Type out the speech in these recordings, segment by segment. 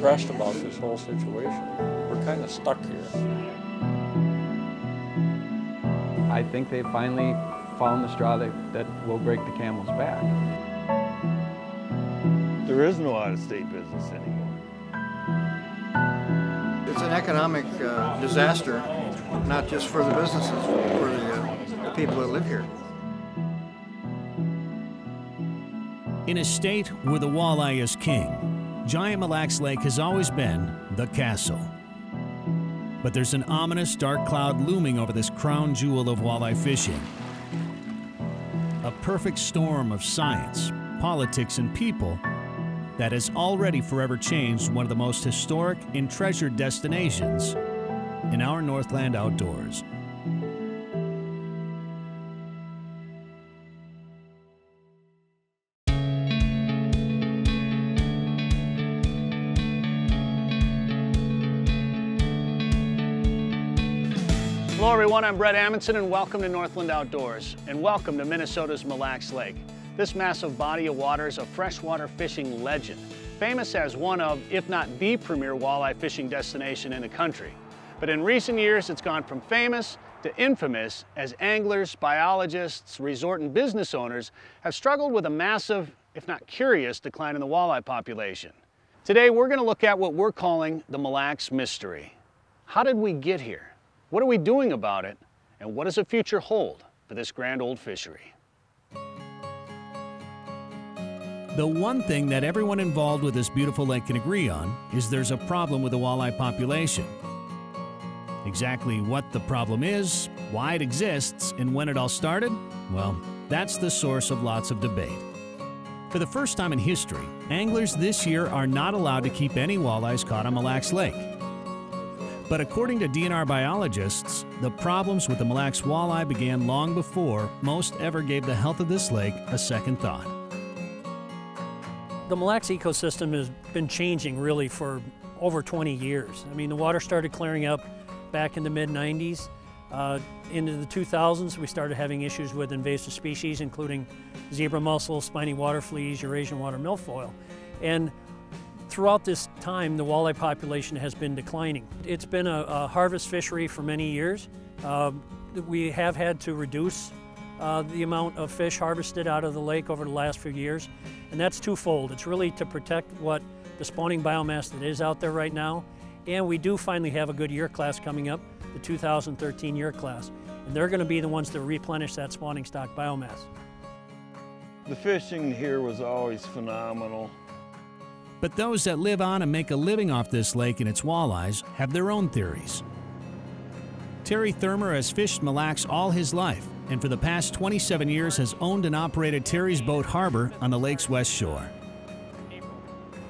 depressed about this whole situation. We're kind of stuck here. I think they finally found the straw that will break the camel's back. There is no out-of-state business anymore. It's an economic disaster, not just for the businesses, for the people that live here. In a state where the walleye is king, Giant Mille Lacs Lake has always been the castle. But there's an ominous dark cloud looming over this crown jewel of walleye fishing. A perfect storm of science, politics, and people that has already forever changed one of the most historic and treasured destinations in our Northland outdoors. Hello everyone, I'm Brett Amundsen and welcome to Northland Outdoors and welcome to Minnesota's Mille Lacs Lake. This massive body of water is a freshwater fishing legend, famous as one of, if not the premier walleye fishing destination in the country. But in recent years, it's gone from famous to infamous as anglers, biologists, resort and business owners have struggled with a massive, if not curious, decline in the walleye population. Today, we're going to look at what we're calling the Mille Lacs mystery. How did we get here? What are we doing about it? And what does the future hold for this grand old fishery? The one thing that everyone involved with this beautiful lake can agree on is there's a problem with the walleye population. Exactly what the problem is, why it exists, and when it all started, well, that's the source of lots of debate. For the first time in history, anglers this year are not allowed to keep any walleyes caught on Mille Lacs Lake. But according to DNR biologists, the problems with the Mille Lacs walleye began long before most ever gave the health of this lake a second thought. The Mille Lacs ecosystem has been changing really for over 20 years. I mean, the water started clearing up back in the mid-90s. Into the 2000s, we started having issues with invasive species, including zebra mussel, spiny water fleas, Eurasian water milfoil. And throughout this time, the walleye population has been declining. It's been a harvest fishery for many years. We have had to reduce the amount of fish harvested out of the lake over the last few years, and that's twofold. It's really to protect what the spawning biomass that is out there right now, and we do finally have a good year class coming up, the 2013 year class, and they're going to be the ones to replenish that spawning stock biomass. The fishing here was always phenomenal. But those that live on and make a living off this lake and its walleyes have their own theories. Terry Thurmer has fished Mille Lacs all his life, and for the past 27 years has owned and operated Terry's Boat Harbor on the lake's west shore.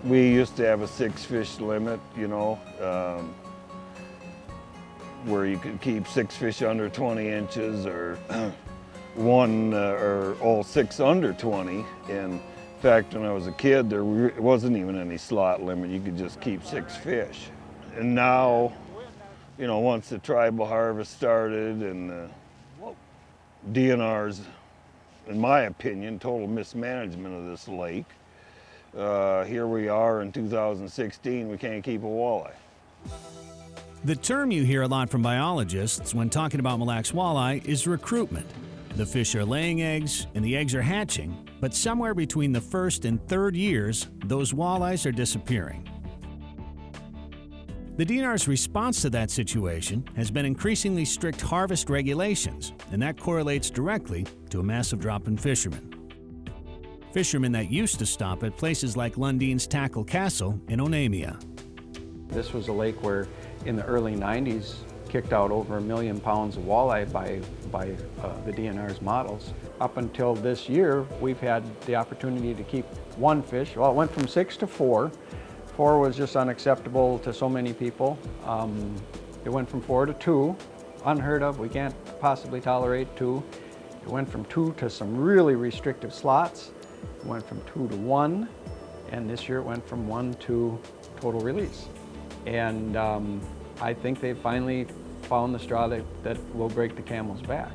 We used to have a 6-fish limit, you know, where you could keep 6 fish under 20 inches or all 6 under 20. And in fact, when I was a kid, there wasn't even any slot limit. You could just keep 6 fish. And now, you know, once the tribal harvest started and DNR's, in my opinion, total mismanagement of this lake, here we are in 2016, we can't keep a walleye. The term you hear a lot from biologists when talking about Mille Lacs walleye is recruitment. The fish are laying eggs and the eggs are hatching, but somewhere between the first and third years, those walleyes are disappearing. The DNR's response to that situation has been increasingly strict harvest regulations, and that correlates directly to a massive drop in fishermen. Fishermen that used to stop at places like Lundine's Tackle Castle in Onamia. This was a lake where in the early 90s kicked out over 1 million pounds of walleye by the DNR's models. Up until this year, we've had the opportunity to keep 1 fish. Well, it went from 6 to 4. 4 was just unacceptable to so many people. It went from 4 to 2, unheard of. We can't possibly tolerate 2. It went from 2 to some really restrictive slots. It went from 2 to 1, and this year it went from 1 to total release. And I think they finally found the straw that will break the camel's back.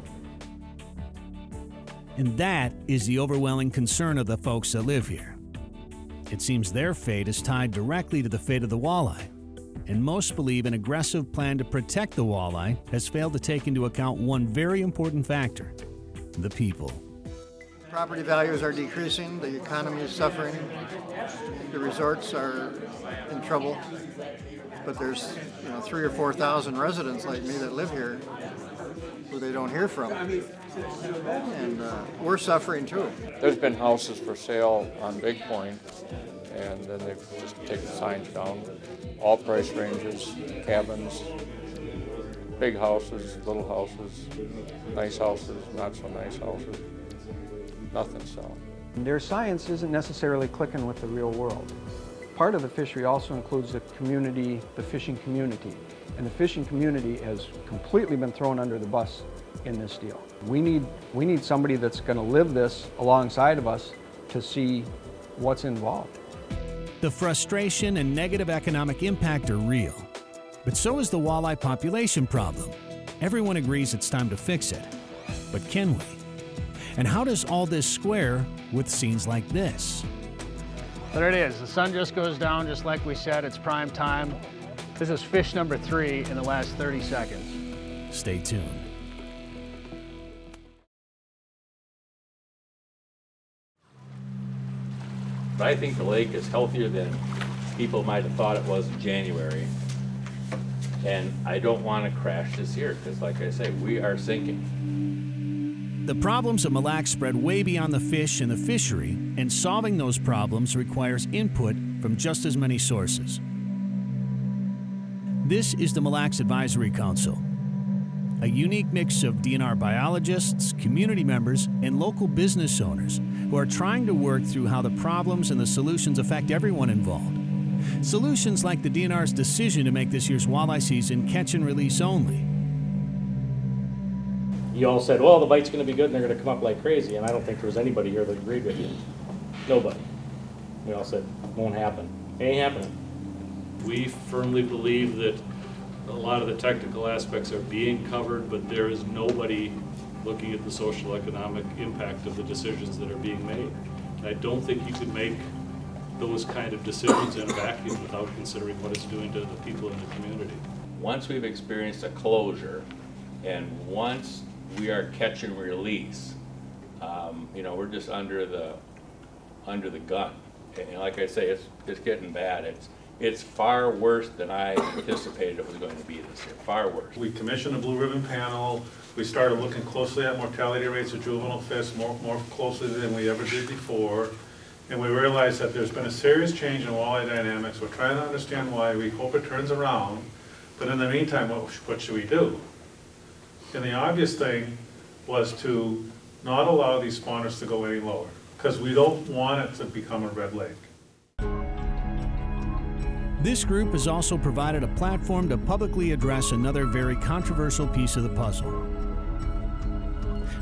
And that is the overwhelming concern of the folks that live here. It seems their fate is tied directly to the fate of the walleye, and most believe an aggressive plan to protect the walleye has failed to take into account one very important factor: the people. Property values are decreasing, the economy is suffering, the resorts are in trouble, but there's 3,000 or 4,000 residents like me that live here who they don't hear from, and we're suffering too. There's been houses for sale on Big Point, and then they've just taken the signs down. All price ranges, cabins, big houses, little houses, nice houses, not so nice houses. Nothing's selling. Their science isn't necessarily clicking with the real world. Part of the fishery also includes the community, the fishing community. And the fishing community has completely been thrown under the bus in this deal. We need somebody that's going to live this alongside of us to see what's involved. The frustration and negative economic impact are real, but so is the walleye population problem. Everyone agrees it's time to fix it, but can we? And how does all this square with scenes like this? There it is. The sun just goes down, just like we said. It's prime time. This is fish number 3 in the last 30 seconds. Stay tuned. But I think the lake is healthier than people might have thought it was in January. And I don't want to crash this year because, like I say, we are sinking. The problems of Mille Lacs spread way beyond the fish and the fishery, and solving those problems requires input from just as many sources. This is the Mille Lacs Advisory Council, a unique mix of DNR biologists, community members, and local business owners who are trying to work through how the problems and the solutions affect everyone involved. Solutions like the DNR's decision to make this year's walleye season catch and release only. You all said, well, the bite's going to be good and they're going to come up like crazy, and I don't think there was anybody here that agreed with you. Nobody. We all said, won't happen. It ain't happening. We firmly believe that a lot of the technical aspects are being covered, but there is nobody looking at the social economic impact of the decisions that are being made. I don't think you could make those kind of decisions in a vacuum without considering what it's doing to the people in the community. Once we've experienced a closure, and once we are catch and release, we're just under the gun. And like I say, it's getting bad. It's far worse than I anticipated it was going to be this year. Far worse. We commissioned a blue ribbon panel. We started looking closely at mortality rates of juvenile fish, more closely than we ever did before. And we realized that there's been a serious change in walleye dynamics. We're trying to understand why. We hope it turns around. But in the meantime, what should we do? And the obvious thing was to not allow these spawners to go any lower, because we don't want it to become a red lake. This group has also provided a platform to publicly address another very controversial piece of the puzzle.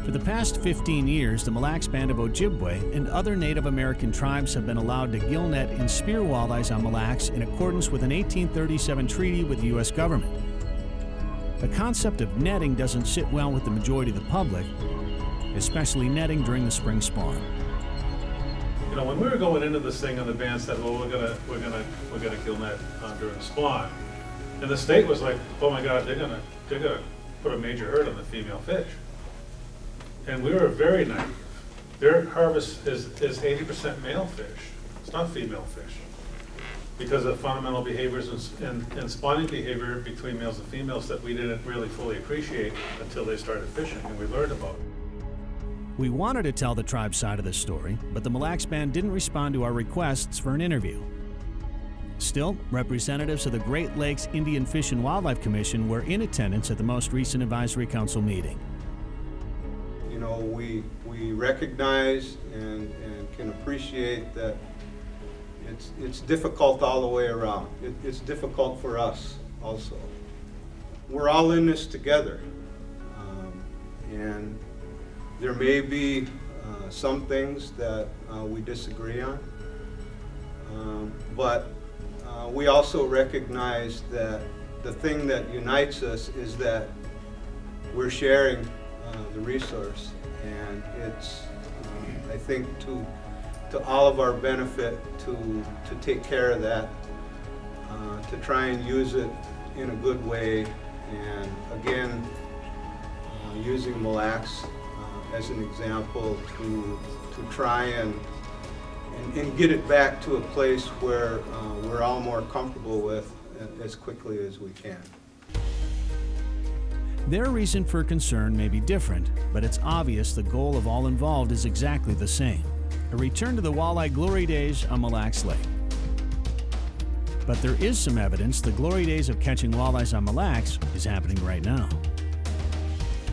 For the past 15 years, the Mille Lacs Band of Ojibwe and other Native American tribes have been allowed to gill net and spear walleyes on Mille Lacs in accordance with an 1837 treaty with the U.S. government. The concept of netting doesn't sit well with the majority of the public, especially netting during the spring spawn. When we were going into this thing, and the band said, "Well, we're gonna gill net during the spawn," and the state was like, "Oh my God, they're gonna put a major hurt on the female fish," and we were very naive. Their harvest is 80% male fish. It's not female fish, because of fundamental behaviors and spawning behavior between males and females that we didn't really fully appreciate until they started fishing and we learned about it. We wanted to tell the tribe side of the story, but the Mille Lacs Band didn't respond to our requests for an interview. Still, representatives of the Great Lakes Indian Fish and Wildlife Commission were in attendance at the most recent Advisory Council meeting. We recognize and can appreciate that it's difficult all the way around. It's difficult for us also. We're all in this together, and there may be some things that we disagree on, but we also recognize that the thing that unites us is that we're sharing the resource, and it's, I think, to to all of our benefit to take care of that, to try and use it in a good way. And again, using Mille as an example to try and get it back to a place where we're all more comfortable with as quickly as we can. Their reason for concern may be different, but it's obvious the goal of all involved is exactly the same: a return to the walleye glory days on Mille Lake. But there is some evidence the glory days of catching walleyes on Mille is happening right now.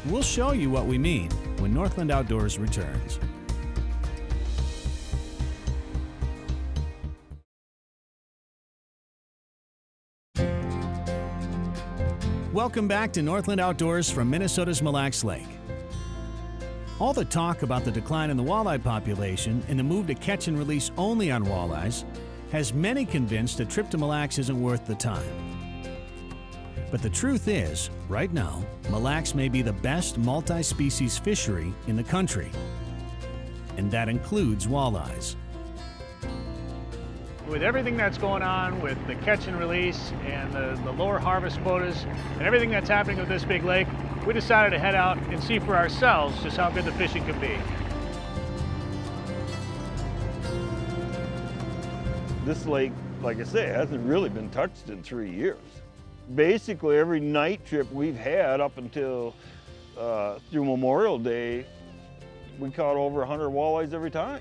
We'll show you what we mean when Northland Outdoors returns. Welcome back to Northland Outdoors from Minnesota's Mille Lake. All the talk about the decline in the walleye population and the move to catch and release only on walleyes has many convinced a trip to Mille isn't worth the time. But the truth is, right now, Mille may be the best multi-species fishery in the country, and that includes walleyes. With everything that's going on with the catch and release and the lower harvest quotas and everything that's happening with this big lake, we decided to head out and see for ourselves just how good the fishing can be. This lake, like I say, hasn't really been touched in 3 years. Basically, every night trip we've had up until through Memorial Day, we caught over 100 walleyes every time.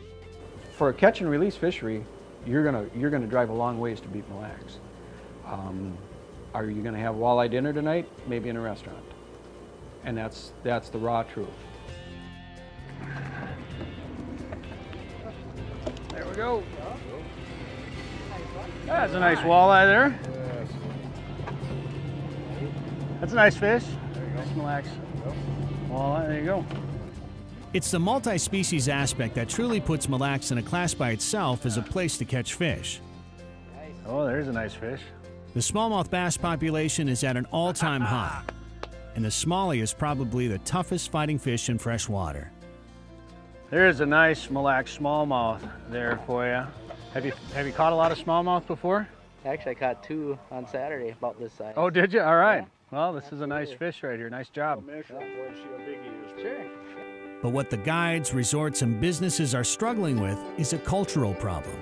For a catch and release fishery, you're gonna drive a long ways to beat Mille. Are you gonna have walleye dinner tonight? Maybe in a restaurant. And that's the raw truth. There we go. That's a nice walleye there. That's a nice fish. Nice Mille walleye, there you go. It's the multi-species aspect that truly puts Mille in a class by itself as a place to catch fish. Oh, there's a nice fish. The smallmouth bass population is at an all-time high, and the smallie is probably the toughest fighting fish in fresh water. There's a nice Mille smallmouth there for you. Have you caught a lot of smallmouth before? Actually, I caught 2 on Saturday about this size. Oh, did you? All right. Yeah. Well, this is a nice fish right here. Nice job. Sure. But what the guides, resorts, and businesses are struggling with is a cultural problem.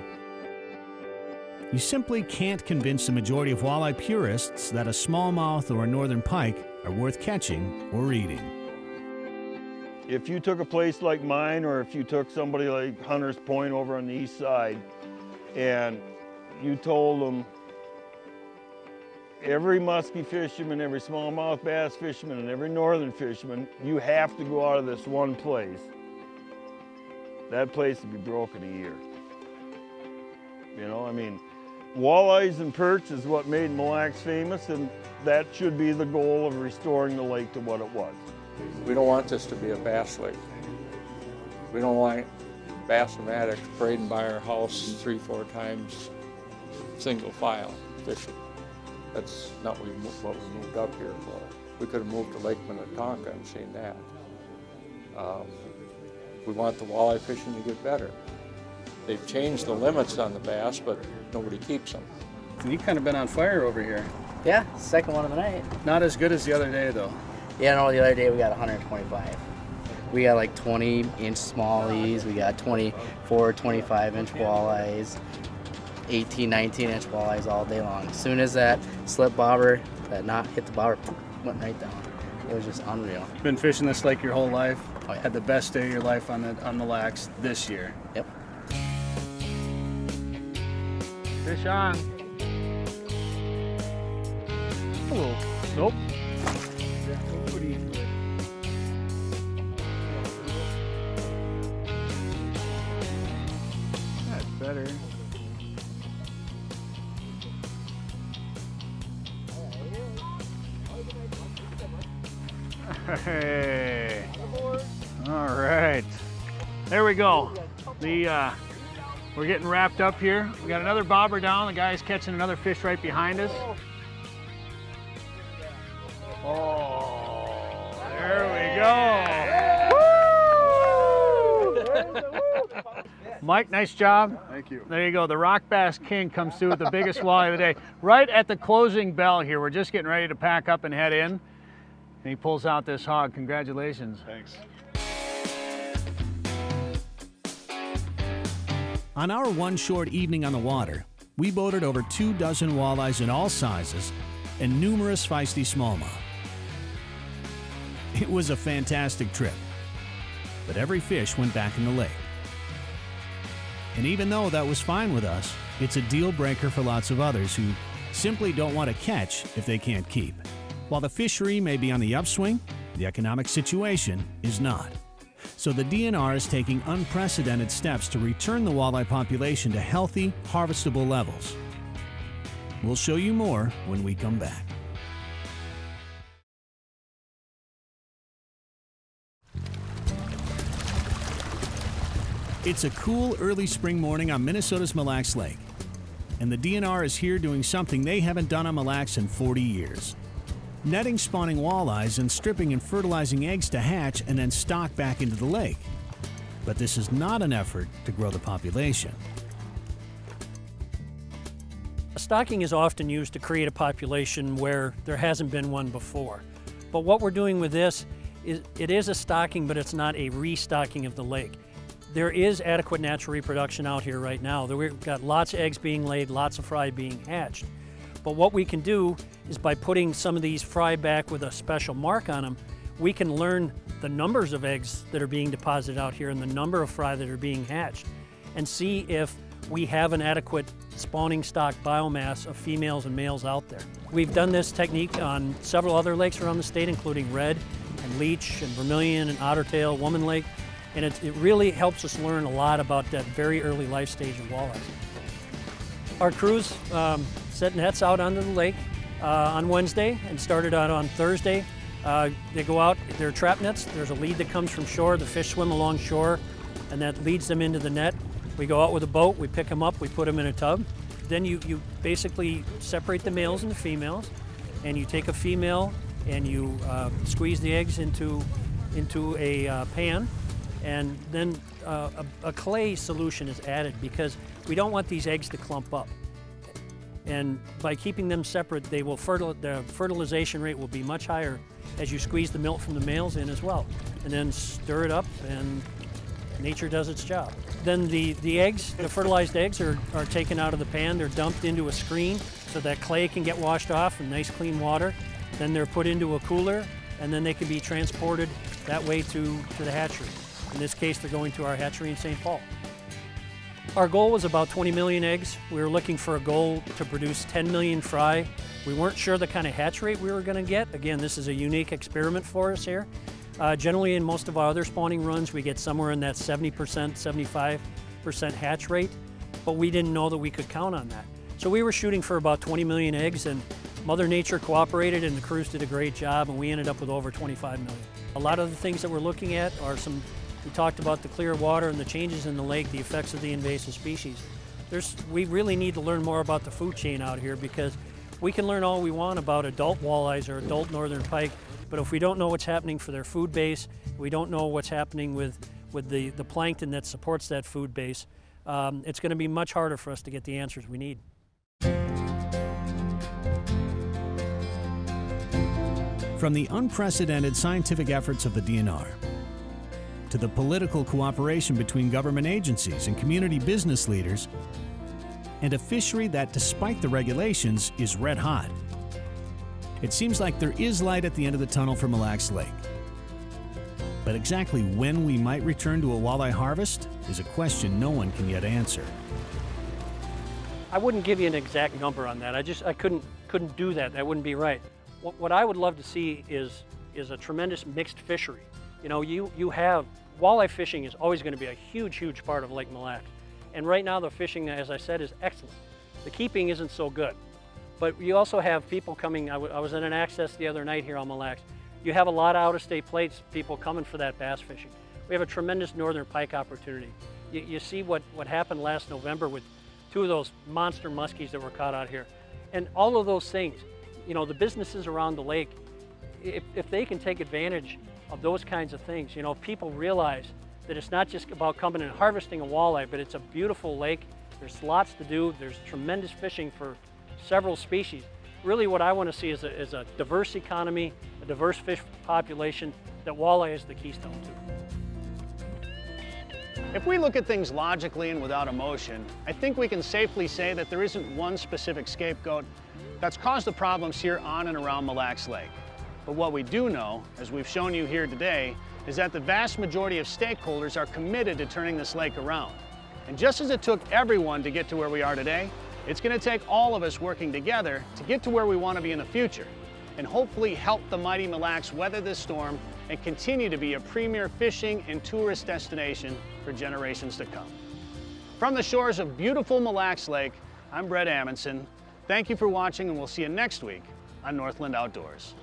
You simply can't convince the majority of walleye purists that a smallmouth or a northern pike are worth catching or eating. If you took a place like mine, or if you took somebody like Hunter's Point over on the east side, and you told them every muskie fisherman, every smallmouth bass fisherman, and every northern fisherman, you have to go out of this one place, that place would be broke in a year. You know, I mean, walleyes and perch is what made Mille famous, and that should be the goal of restoring the lake to what it was. We don't want this to be a bass lake. We don't want bass-o-matics parading by our house 3-4 times single file fishing. That's not what we moved up here for. We could have moved to Lake Minnetonka and seen that. We want the walleye fishing to get better. They've changed the limits on the bass, but nobody keeps them. You've kind of been on fire over here. Yeah, second one of the night. Not as good as the other day, though. Yeah, no, the other day we got 125. We got like 20-inch smallies, we got 24, 25-inch walleyes, 18, 19-inch walleyes all day long. As soon as that slip bobber, that knot hit the bobber, went right down. It was just unreal. Been fishing this lake your whole life. Oh, yeah. Had the best day of your life on the lax this year. Yep. Fish on. Hello. Nope. That's better. Hey. All right. There we go. We're getting wrapped up here. We got another bobber down. The guy's catching another fish right behind us. Oh, there we go. Mike, nice job. Thank you. There you go. The Rock Bass King comes through with the biggest walleye of the day. Right at the closing bell here. We're just getting ready to pack up and head in. And he pulls out this hog. Congratulations. Thanks. On our one short evening on the water, we boated over 24 walleyes in all sizes and numerous feisty smallmouth. It was a fantastic trip, but every fish went back in the lake. And even though that was fine with us, it's a deal breaker for lots of others who simply don't want to catch if they can't keep. While the fishery may be on the upswing, the economic situation is not. So the DNR is taking unprecedented steps to return the walleye population to healthy, harvestable levels. We'll show you more when we come back. It's a cool early spring morning on Minnesota's Mille Lake, and the DNR is here doing something they haven't done on Mille Lacs in 40 years. Netting spawning walleyes and stripping and fertilizing eggs to hatch and then stock back into the lake. But this is not an effort to grow the population. Stocking is often used to create a population where there hasn't been one before. But what we're doing with this is it is a stocking, but it's not a restocking of the lake. There is adequate natural reproduction out here right now. We've got lots of eggs being laid, lots of fry being hatched. But what we can do is by putting some of these fry back with a special mark on them, we can learn the numbers of eggs that are being deposited out here and the number of fry that are being hatched and see if we have an adequate spawning stock biomass of females and males out there. We've done this technique on several other lakes around the state, including Red and Leech and Vermilion and Ottertail, Woman Lake, and it really helps us learn a lot about that very early life stage of walleyes. Our crews set nets out onto the lake on Wednesday and started out on Thursday. They go out, they're trap nets, there's a lead that comes from shore, the fish swim along shore, and that leads them into the net. We go out with a boat, we pick them up, we put them in a tub. Then you basically separate the males and the females, and you take a female and you squeeze the eggs into a pan, and then a clay solution is added because we don't want these eggs to clump up. And by keeping them separate, the fertilization rate will be much higher as you squeeze the milk from the males in as well. And then stir it up and nature does its job. Then the eggs, the fertilized eggs are taken out of the pan, they're dumped into a screen so that clay can get washed off in nice clean water. Then they're put into a cooler and then they can be transported that way to the hatchery. In this case, they're going to our hatchery in St. Paul. Our goal was about 20 million eggs. We were looking for a goal to produce 10 million fry. We weren't sure the kind of hatch rate we were going to get. Again, this is a unique experiment for us here. Generally, in most of our other spawning runs, we get somewhere in that 70%, 75% hatch rate, but we didn't know that we could count on that. So we were shooting for about 20 million eggs, and Mother Nature cooperated, and the crews did a great job, and we ended up with over 25 million. A lot of the things that we're looking at are we talked about the clear water and the changes in the lake, the effects of the invasive species. We really need to learn more about the food chain out here because we can learn all we want about adult walleyes or adult northern pike, but if we don't know what's happening for their food base, we don't know what's happening with the plankton that supports that food base, it's going to be much harder for us to get the answers we need. From the unprecedented scientific efforts of the DNR, to the political cooperation between government agencies and community business leaders, and a fishery that, despite the regulations, is red hot. It seems like there is light at the end of the tunnel for Mille Lake. But exactly when we might return to a walleye harvest is a question no one can yet answer. I wouldn't give you an exact number on that. I couldn't do that. That wouldn't be right. What I would love to see is a tremendous mixed fishery. You know, you have walleye fishing is always going to be a huge, huge part of Lake Mille. And right now the fishing, as I said, is excellent. The keeping isn't so good. But you also have people coming. I was at an access the other night here on Mille. You have a lot of out-of-state plates, people coming for that bass fishing. We have a tremendous northern pike opportunity. You see what happened last November with two of those monster muskies that were caught out here. And all of those things, you know, the businesses around the lake, if they can take advantage of those kinds of things, you know, people realize that it's not just about coming and harvesting a walleye, but it's a beautiful lake. There's lots to do. There's tremendous fishing for several species. Really what I want to see is a diverse economy, a diverse fish population, that walleye is the keystone to. If we look at things logically and without emotion, I think we can safely say that there isn't one specific scapegoat that's caused the problems here on and around Mille Lake. But what we do know, as we've shown you here today, is that the vast majority of stakeholders are committed to turning this lake around. And just as it took everyone to get to where we are today, it's going to take all of us working together to get to where we want to be in the future, and hopefully help the mighty Mille Lacs weather this storm and continue to be a premier fishing and tourist destination for generations to come. From the shores of beautiful Mille Lake, I'm Brett Amundson. Thank you for watching, and we'll see you next week on Northland Outdoors.